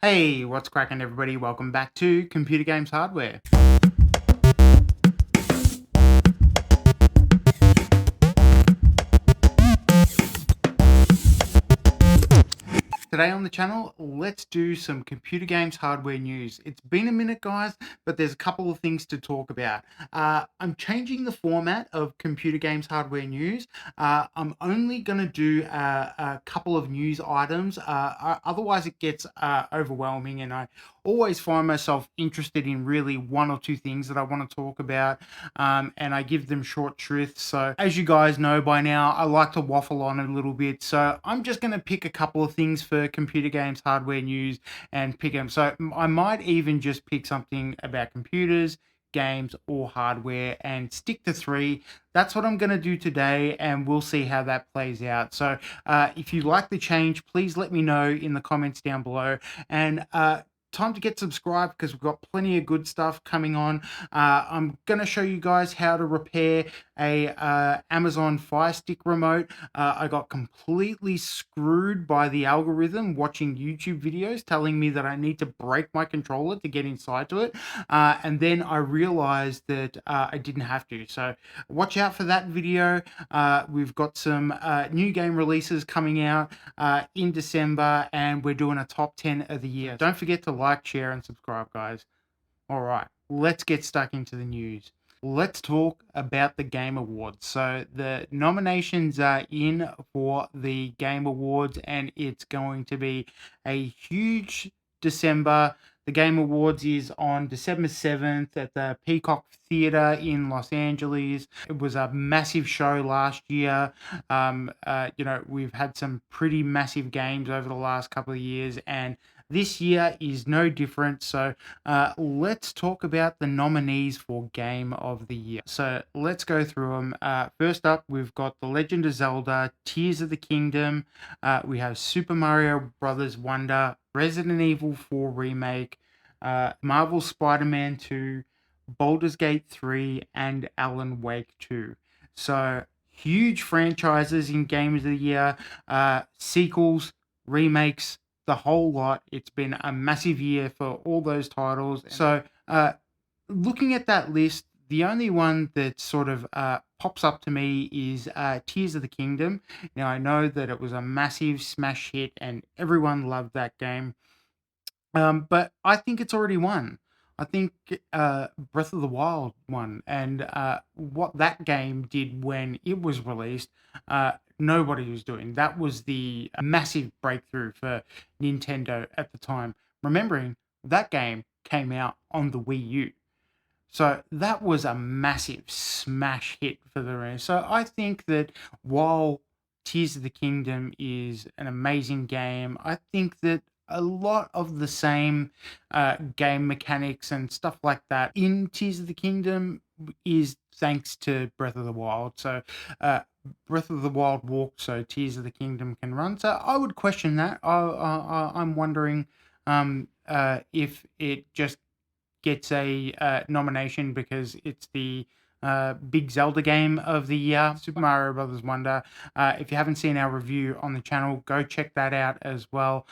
Hey, what's cracking, everybody? Welcome back to Computer Games Hardware. Today on the channel, let's do some computer games hardware news. It's been a minute, guys, but there's a couple of things to talk about. I'm changing the format of computer games hardware news. I'm only going to do a couple of news items. Otherwise, it gets overwhelming, and I always find myself interested in really one or two things that I want to talk about, and I give them short shrift. So, as you guys know by now, I like to waffle on a little bit. So, I'm just going to pick a couple of things for computer games hardware news and pick them. So, I might even just pick something about computers, games, or hardware and stick to three. That's what I'm going to do today, and we'll see how that plays out. So, if you like the change, please let me know in the comments down below. And time to get subscribed because we've got plenty of good stuff coming on. I'm going to show you guys how to repair a Amazon Fire Stick remote. I got completely screwed by the algorithm watching YouTube videos telling me that I need to break my controller to get inside to it. And then I realized that I didn't have to. So watch out for that video. We've got some new game releases coming out in December, and we're doing a top 10 of the year. Don't forget to like, share, and subscribe, guys. All right, let's get stuck into the news. Let's talk about the Game Awards. So the nominations are in for the Game Awards, and it's going to be a huge December. The Game Awards is on December 7th at the Peacock Theatre in Los Angeles. It was a massive show last year. We've had some pretty massive games over the last couple of years, and this year is no different. So let's talk about the nominees for Game of the Year. So let's go through them. First up, we've got The Legend of Zelda, Tears of the Kingdom. We have Super Mario Brothers Wonder, Resident Evil 4 Remake, Marvel Spider-Man 2, Baldur's Gate 3, and Alan Wake 2. So huge franchises in Games of the Year, sequels, remakes, the whole lot. It's been a massive year for all those titles. So, looking at that list, the only one that sort of pops up to me is Tears of the Kingdom. Now, I know that it was a massive smash hit and everyone loved that game. But I think it's already won. I think Breath of the Wild won, and what that game did when it was released, nobody was doing. That was the massive breakthrough for Nintendo at the time. Remembering that game came out on the Wii U. So that was a massive smash hit for the rest. So I think that while Tears of the Kingdom is an amazing game, I think that a lot of the same game mechanics and stuff like that in Tears of the Kingdom is thanks to Breath of the Wild. So Breath of the Wild walked so Tears of the Kingdom can run. So I would question that. I'm wondering if it just gets a nomination because it's the big Zelda game of the year, Super Mario Brothers Wonder. If you haven't seen our review on the channel, go check that out as well.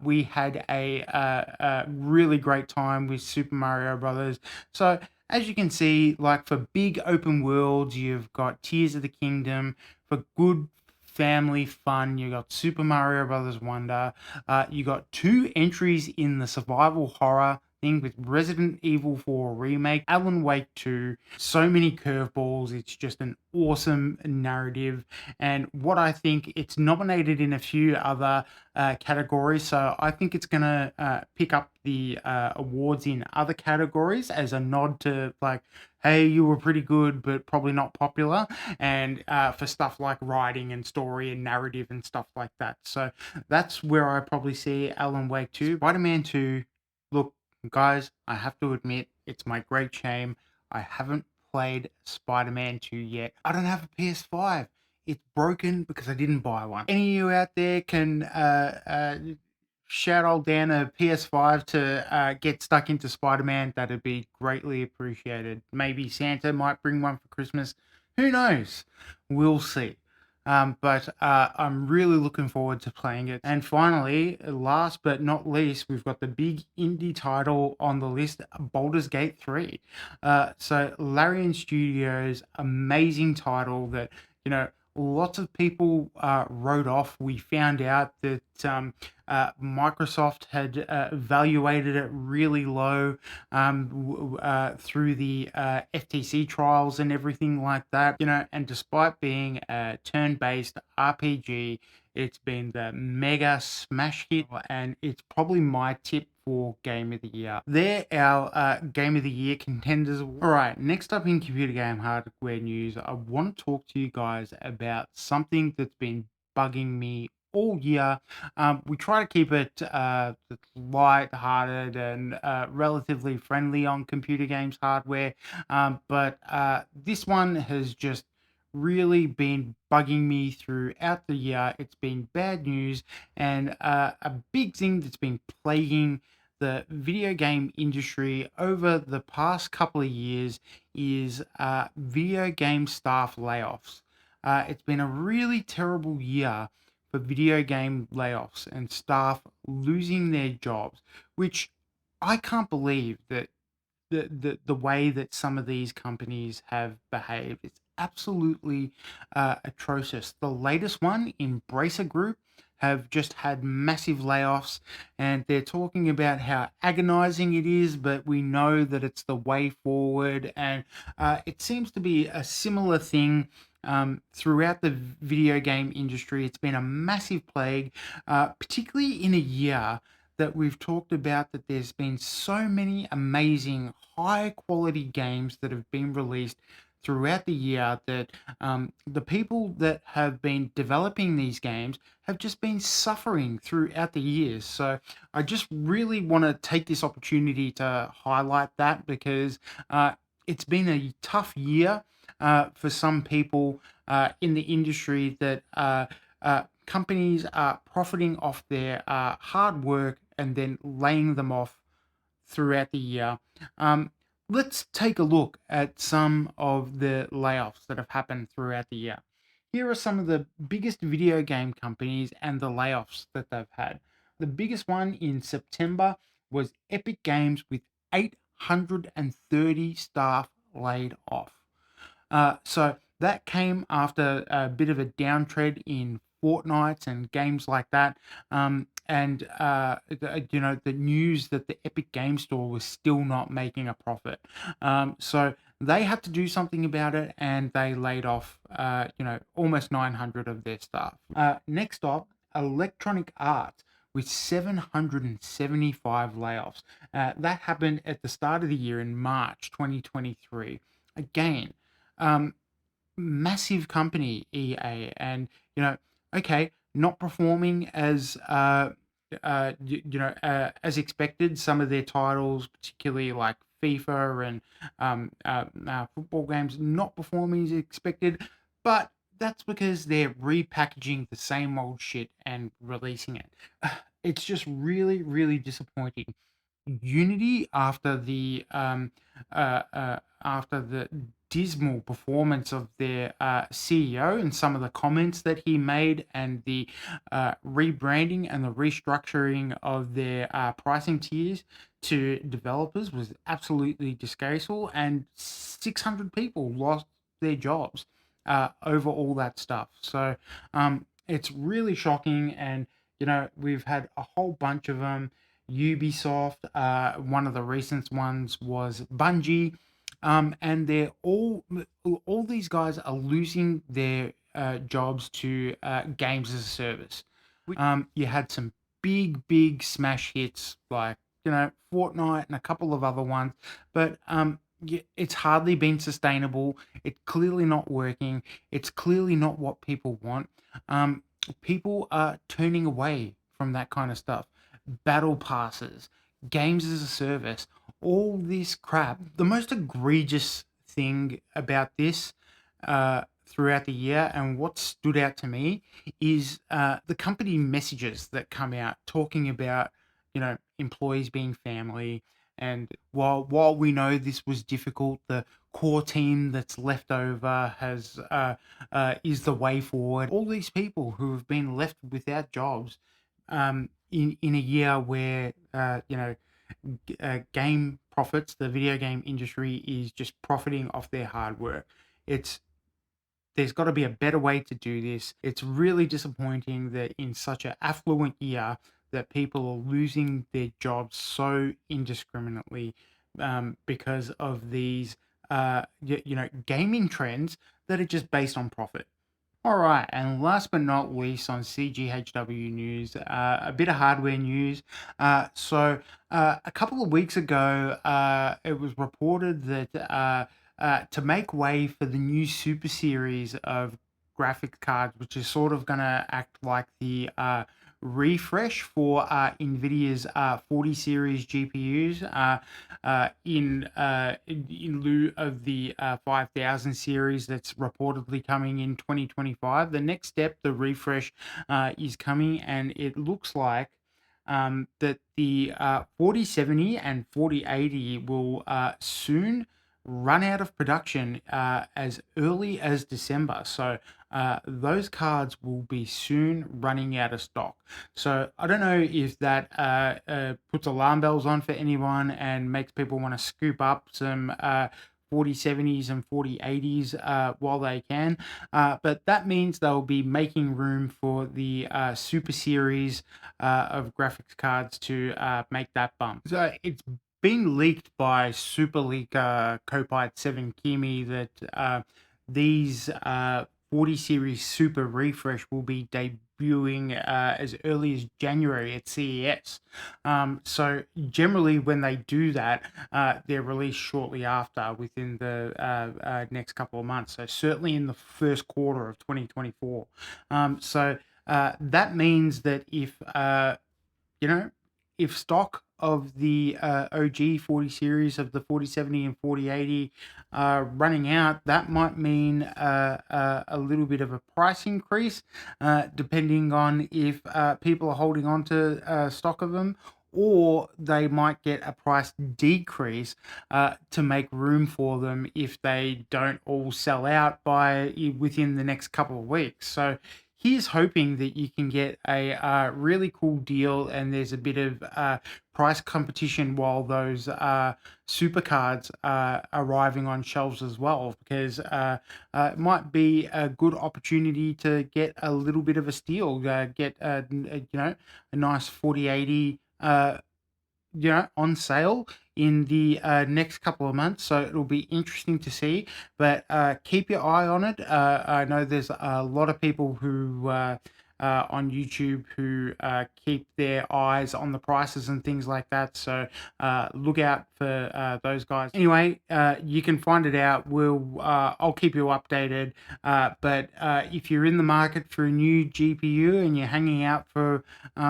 We had a really great time with Super Mario Brothers. So as you can see, like for big open worlds, you've got Tears of the Kingdom. For good family fun, you got Super Mario Brothers Wonder. You got two entries in the survival horror thing with Resident Evil 4 Remake, Alan Wake 2, so many curveballs. It's just an awesome narrative. And what I think, it's nominated in a few other categories. So I think it's going to pick up the awards in other categories as a nod to, like, hey, you were pretty good, but probably not popular. And for stuff like writing and story and narrative and stuff like that. So that's where I probably see Alan Wake 2. Spider-Man 2, look, guys, I have to admit, it's my great shame. I haven't played Spider-Man 2 yet. I don't have a PS5. It's broken because I didn't buy one. Any of you out there can shout old Dan a PS5 to get stuck into Spider-Man, that'd be greatly appreciated. Maybe Santa might bring one for Christmas. Who knows? We'll see. But I'm really looking forward to playing it. And finally, last but not least, we've got the big indie title on the list, Baldur's Gate 3. So Larian Studios, amazing title that, lots of people wrote off. We found out that Microsoft had evaluated it really low through the FTC trials and everything like that. And despite being a turn-based RPG, it's been the mega smash hit, and it's probably my tip for Game of the Year. They're our Game of the Year contenders. All right, next up in computer game hardware news, I want to talk to you guys about something that's been bugging me all year. We try to keep it light-hearted and relatively friendly on computer games hardware, but this one has just really been bugging me throughout the year. It's been bad news, and a big thing that's been plaguing the video game industry over the past couple of years is video game staff layoffs. It's been a really terrible year for video game layoffs and staff losing their jobs, which I can't believe that the way that some of these companies have behaved. It's absolutely atrocious. The latest one, Embracer Group, have just had massive layoffs, and they're talking about how agonizing it is, but we know that it's the way forward. And it seems to be a similar thing throughout the video game industry. It's been a massive plague, particularly in a year that we've talked about that there's been so many amazing high quality games that have been released throughout the year that the people that have been developing these games have just been suffering throughout the years. So I just really want to take this opportunity to highlight that because it's been a tough year for some people in the industry that companies are profiting off their hard work and then laying them off throughout the year. Um, let's take a look at some of the layoffs that have happened throughout the year. Here are some of the biggest video game companies and the layoffs that they've had. The biggest one in September was Epic Games with 830 staff laid off. So that came after a bit of a downtrend in Fortnite and games like that. The news that the Epic Game Store was still not making a profit. So they had to do something about it, and they laid off, almost 900 of their staff. Next up, Electronic Arts with 775 layoffs. That happened at the start of the year in March 2023. Again, um, massive company EA, and okay, not performing as as expected. Some of their titles, particularly like FIFA and football games, not performing as expected, but that's because they're repackaging the same old shit and releasing it. It's just really, really disappointing. Unity, after the dismal performance of their CEO and some of the comments that he made, and the rebranding and the restructuring of their pricing tiers to developers, was absolutely disgraceful, and 600 people lost their jobs over all that stuff. So it's really shocking, and we've had a whole bunch of them. Ubisoft, one of the recent ones was Bungie, and they're all these guys are losing their jobs to games as a service. You had some big smash hits like Fortnite and a couple of other ones, but it's hardly been sustainable. It's clearly not working. It's clearly not what people want. People are turning away from that kind of stuff. Battle passes, games as a service, all this crap. The most egregious thing about this throughout the year, and what stood out to me, is the company messages that come out talking about employees being family, And while we know this was difficult, the core team that's left over has is the way forward. All these people who have been left without jobs in a year where game profits, the video game industry is just profiting off their hard work. There's got to be a better way to do this. It's really disappointing that in such an affluent year that people are losing their jobs so indiscriminately because of these gaming trends that are just based on profit. All right, and last but not least on CGHW news, a bit of hardware news. A couple of weeks ago, it was reported that to make way for the new Super Series of graphics cards, which is sort of going to act like the refresh for Nvidia's 40 series GPUs in lieu of the 5000 series that's reportedly coming in 2025. The next step, the refresh, is coming, and it looks like that the 4070 and 4080 will soon run out of production as early as December. So those cards will be soon running out of stock. So I don't know if that puts alarm bells on for anyone and makes people want to scoop up some 4070s and 4080s while they can. But that means they'll be making room for the Super Series of graphics cards to make that bump. So it's been leaked by super leaker Copite 7 Kimi that these 40 series super refresh will be debuting as early as January at CES. So generally when they do that, they're released shortly after, within the next couple of months. So certainly in the first quarter of 2024. That means that if stock of the OG 40 series of the 4070 and 4080 running out, that might mean a little bit of a price increase, depending on if people are holding on to stock of them, or they might get a price decrease to make room for them if they don't all sell out by within the next couple of weeks. So here's hoping that you can get a really cool deal and there's a bit of price competition while those super cards are arriving on shelves as well, because it might be a good opportunity to get a little bit of a steal, get a nice 4080 on sale in the next couple of months. So it'll be interesting to see, but keep your eye on it. I know there's a lot of people who on YouTube who keep their eyes on the prices and things like that. So look out for those guys. Anyway, you can find it out. I'll keep you updated. But if you're in the market for a new GPU and you're hanging out for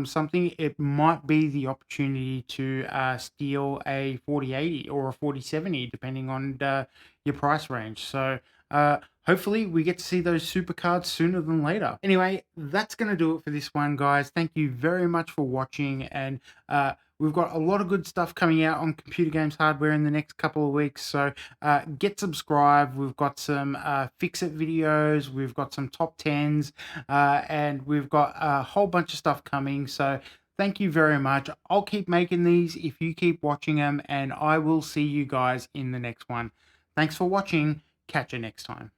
something, it might be the opportunity to steal a 4080 or a 4070, depending on your price range. So hopefully we get to see those super cards sooner than later. Anyway, that's going to do it for this one, guys. Thank you very much for watching, and we've got a lot of good stuff coming out on Computer Games Hardware in the next couple of weeks. So get subscribed. We've got some fix-it videos. We've got some top 10s, and we've got a whole bunch of stuff coming. So thank you very much. I'll keep making these if you keep watching them, and I will see you guys in the next one. Thanks for watching. Catch you next time.